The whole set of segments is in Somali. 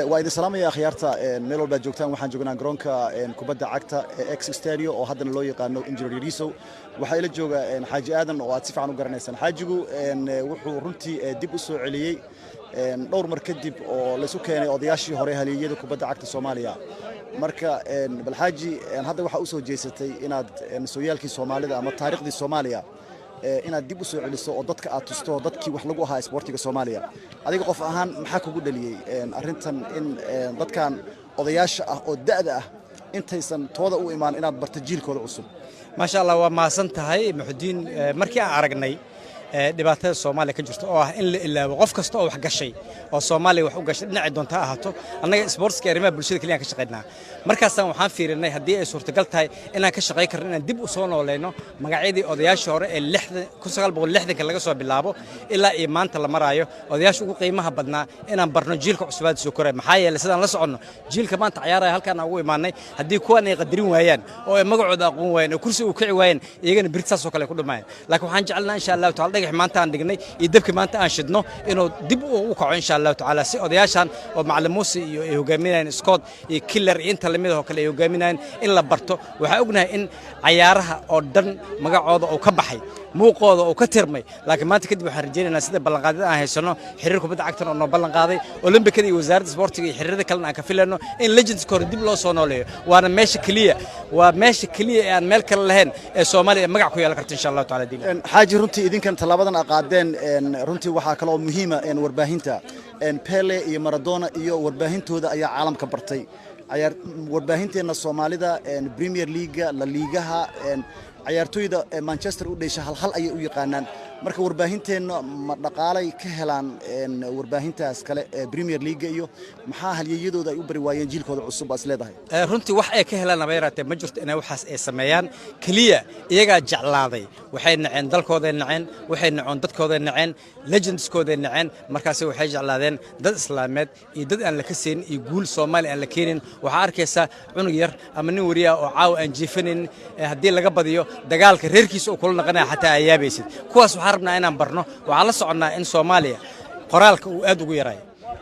وإذا سلام يا خيارتا ميلول باجوكتان وحن جوجنا جرونكا كوبدا عكتا إكس ستاديو أو هذا اللي يقانو إنجري ريسو وحيل جوجا حاج آدم واتسيف عنو قرنيسان حاجو وحو رنتي دب أسوع عليه دور مركدب أو لسوكاني أضياشي هوريها ليجي كوبدا عكتا سوماليا marka balxaaji hadda waxa uu soo jeesatay inaad sooyaalkii Soomaalida ama taariikhdii Soomaaliya inaad dib u soo celiso oo dadka aad tusto dadkii wax lagu ahaa isboortiga Soomaaliya adiga qof ahaan maxaa kugu dhaliyay arintan in dadkan odayaasha ah oo da'da ah intaysan tooda u imaan inaad barta jiilkooda cusub ma sha Allah waa maasan tahay Muxudiin markii aan aragnay dhibaatada Soomaaliya ka jirto oo ah in la ilaawo qof kasta oo wax gashay oo Soomaaliya wax u gashay dhinaca doonta ahaato annaga sportska arrimaha bulshada kaliya ka shaqeynaa markaas waxaan fiirinay haddii ay suurtagal tahay inaan ka shaqeyn karno inaan dib u soo nooleeno magacyadii odayaashii hore ee 1960 laga soo bilaabo ilaa iyo maanta la maraayo odayaasha ugu qiimaha badnaa inaan barno jiilka cusub soo koray maxaa yeelay sidaan la socono jiilka maanta ciyaaraya halkaan ugu imaanay haddii kuwan ay qadarin waayaan oo ay magacooda aqoon waayaan oo kursi u kici waayaan iyagana birtaas oo kale ku dhumayaan laakiin waxaan jecelnahay insha Allah ta'ala dhagax maanta aan dhignay iyo dabka maanta aan shidno inuu dib u kaco insha Allah ta'ala si odayaashan oo macallin Muuse iyo ay hogaaminayaan Scott iyo Killer inta lamid ah kale ay hogaaminayaan in la barto waxa ognahay in ciyaaraha oo dhan magacooda oo ka baxay muuqooda oo ka tirmay laakiin maanta kadib waxaan rajaynaynaa sida ballanqaadada aan haysano xiriir kubadda cagta oo noo ballan qaaday Olimbikada iyo wasaaradda isboortiga iyo xiriirada kale aan ka filayno in legends kor dib loo soo nooleeyo waana meesha kaliya ee aan meel kale lahayn ee Soomaaliya magac ku yeelan karto insha Allah ta'ala diin xaaji runtii idinkan talaabadan qaadeen runtii waxa kale oo muhiim ah in warbaahinta Pele iyo Maradona iyo warbaahintooda ayaa caalamka bartay ciyaar warbaahinteena Soomaalida Premier League La Ligaha ciyaartoyda Manchester u dheesha hal ayay u yaqaanaan marka warbaahinteena ma dhaqaalay ka helaan warbaahintaas kale Premier League iyo maxaa halyeeyadooda ay u bari waayeen jiilkooda cusub as leedahay runtii wax ay ka helaan abeeraatay ma jirto inay waxaas ay sameeyaan kaliya iyaga jeclaaday waxay naceen dalkooda naceen waxay nacoon dadkooda naceen legendskooda naceen markaas waxay jeclaadeen dad islaameed iyo dad aan la ka seen iyo guul Soomaali aan la keenin waxa arkaysa cunug yar ama nin wariya oo caaw aan jiifanin hadii laga badiyo dagaalka reerkiisa oo kula naqanaa xataa ayaabaysid kuwaas waxaan rabnaa inaan barno waxaan la soconnaa in Soomaaliya qoraalka uu aad ugu yaray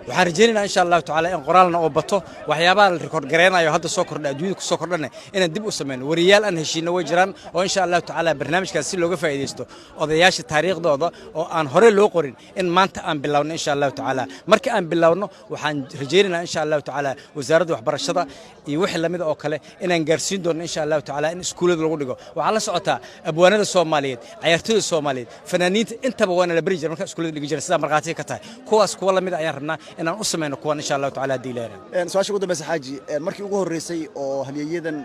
waxaan rajaynaynaa insha Allah ta'ala in qoraalna oo bato waxyaabaha la record gareenayo hadda soo kordha adduunka soo kordhana inaan dib u sameeyno wariyaal aan heshiino way jiraan oo insha Allah ta'ala barnaamijkaas si looga faa'iideysto odayaasha taariikhdooda oo aan hore loo qorin in maanta aan bilowno insha Allah ta'ala marka aan bilowno waxaan rajaynaynaa insha Allah ta'ala wasaaradda waxbarashada iyo wixii lamid oo kale inaan gaarsiin doono insha Allah ta'ala in iskuulada lagu dhigo waxa la socota abwaanada Soomaaliyeed ciyaartooyda Soomaaliyeed fanaaniinta intaba waana la bari jiray marka iskuulada dhigi jiray sida marqaati ka tahay kuwaas kuwa lamid ayaan rabnaa inaan u sameeyno kuwan insha Allah ta'ala diileeran su'aasha ugu dambaysa xaaji markii ugu horeysay oo halyeeyadan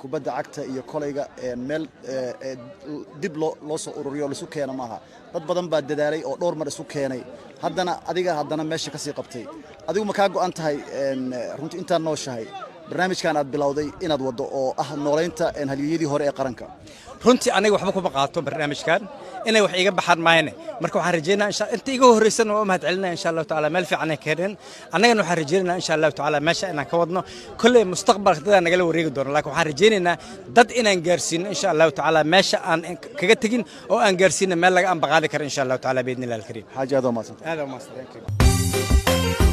kubadda cagta iyo kolayga meel dib loo soo ururiyo la isu keeno maaha dad badan baa dadaalay oo dhowr mar isu keenay haddana meesha ka sii qabtay adigu ma ka go'an tahay runtii intaan nooshahay barnaamijkan aad bilowday inaad wado oo ah nooleynta halyeeyadii hore ee qaranka runtii aniga waxba kuma qaato barnaamijkan inay wax iga baxaan maayne marka waxaan rajaynayaa insha inta iga horeysan oo mahad celinaa insha Allah ta'ala meel fiican ay keeneen anagana waxaan rajaynayaa insha Allah ta'ala meesha inaan ka wadno kulli mustaqbalka dad naga la wareegi doono laakiin waxaan rajaynayaa dad inaan gaarsiino insha Allah ta'ala meesha aan kaga tagin oo aan gaarsiino meel laga ambaqaadi karo insha Allah ta'ala biidnillah al-kariim xaaji aad oo maasan aad oo maasan